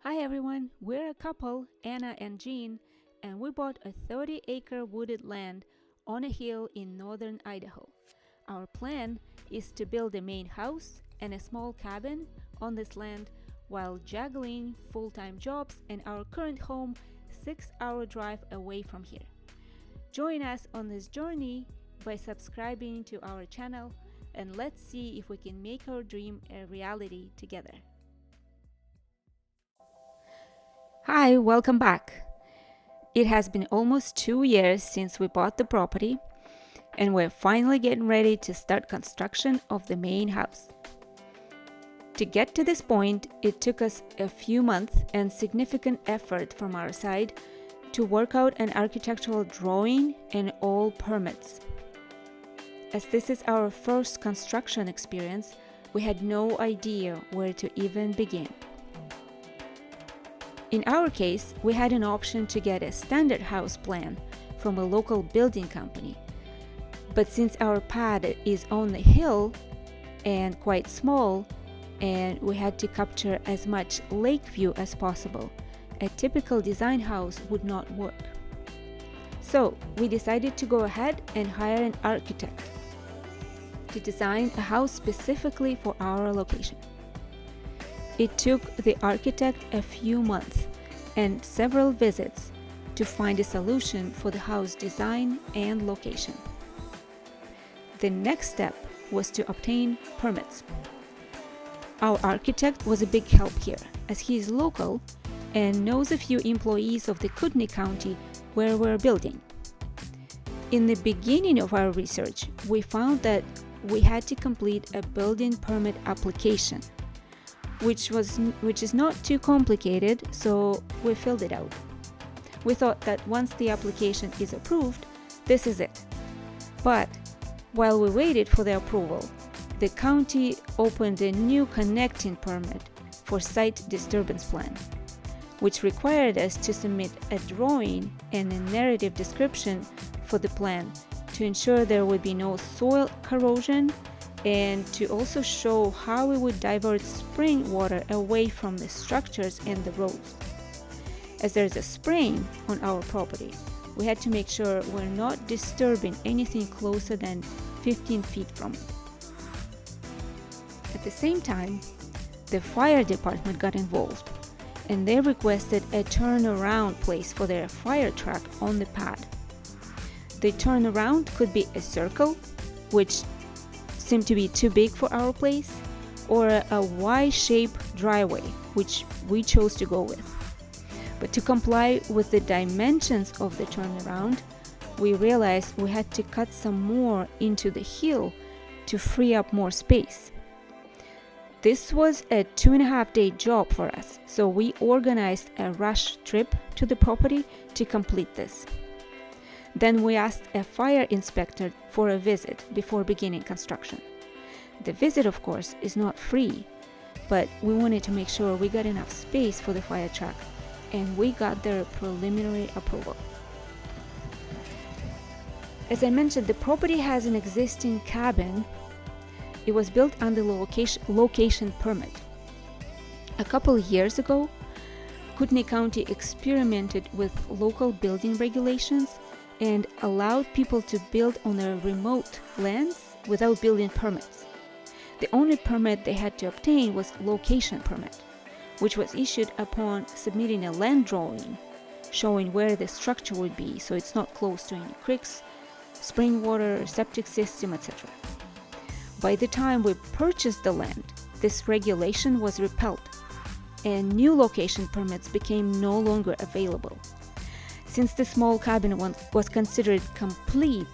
Hi everyone, we're a couple, Anna and Jean, and we bought a 30-acre wooded land on a hill in northern Idaho. Our plan is to build a main house and a small cabin on this land while juggling full-time jobs and our current home 6-hour drive away from here. Join us on this journey by subscribing to our channel and let's see if we can make our dream a reality together. Hi, welcome back. It has been almost 2 years since we bought the property, and we're finally getting ready to start construction of the main house. To get to this point, it took us a few months and significant effort from our side to work out an architectural drawing and all permits. As this is our first construction experience, we had no idea where to even begin. In our case, we had an option to get a standard house plan from a local building company. But since our pad is on the hill and quite small, and we had to capture as much lake view as possible, a typical design house would not work. So we decided to go ahead and hire an architect to design a house specifically for our location. It took the architect a few months and several visits to find a solution for the house design and location. The next step was to obtain permits. Our architect was a big help here, as he is local and knows a few employees of the Kootenai County where we're building. In the beginning of our research, we found that we had to complete a building permit application, which is not too complicated, so we filled it out. We thought that once the application is approved, this is it. But while we waited for the approval, the county opened a new connecting permit for site disturbance plan, which required us to submit a drawing and a narrative description for the plan to ensure there would be no soil corrosion and to also show how we would divert spring water away from the structures and the roads. As there's a spring on our property, we had to make sure we're not disturbing anything closer than 15 feet from it. At the same time, the fire department got involved and they requested a turnaround place for their fire truck on the pad. The turnaround could be a circle, which seemed to be too big for our place, or a Y-shaped driveway, which we chose to go with. But to comply with the dimensions of the turnaround, we realized we had to cut some more into the hill to free up more space. This was a 2.5-day job for us, so we organized a rush trip to the property to complete this. Then we asked a fire inspector for a visit before beginning construction. The visit, of course, is not free, but we wanted to make sure we got enough space for the fire truck, and we got their preliminary approval. As I mentioned, the property has an existing cabin. It was built under location permit. A couple of years ago, Kootenai County experimented with local building regulations and allowed people to build on their remote lands without building permits. The only permit they had to obtain was location permit, which was issued upon submitting a land drawing showing where the structure would be so it's not close to any creeks, spring water, septic system, etc. By the time we purchased the land, this regulation was repealed and new location permits became no longer available. Since the small cabin was considered complete,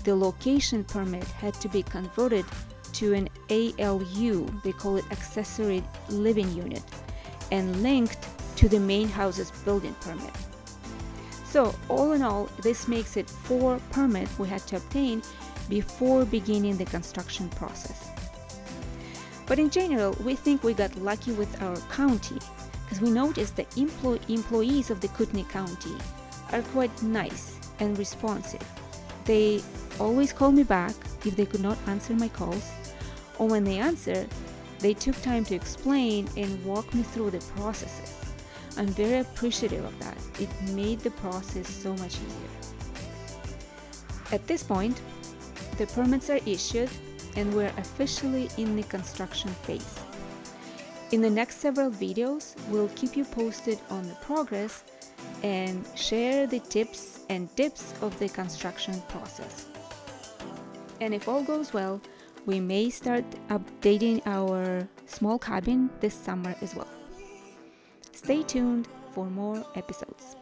the location permit had to be converted to an ALU, they call it accessory living unit, and linked to the main house's building permit. So all in all, this makes it 4 permits we had to obtain before beginning the construction process. But in general, we think we got lucky with our county because we noticed the employees of the Kootenai County are quite nice and responsive. They always call me back if they could not answer my calls, or when they answer, they took time to explain and walk me through the processes. I'm very appreciative of that. It made the process so much easier. At this point, the permits are issued and we're officially in the construction phase. In the next several videos, we'll keep you posted on the progress and share the tips and tips of the construction process. And if all goes well, we may start updating our small cabin this summer as well. Stay tuned for more episodes.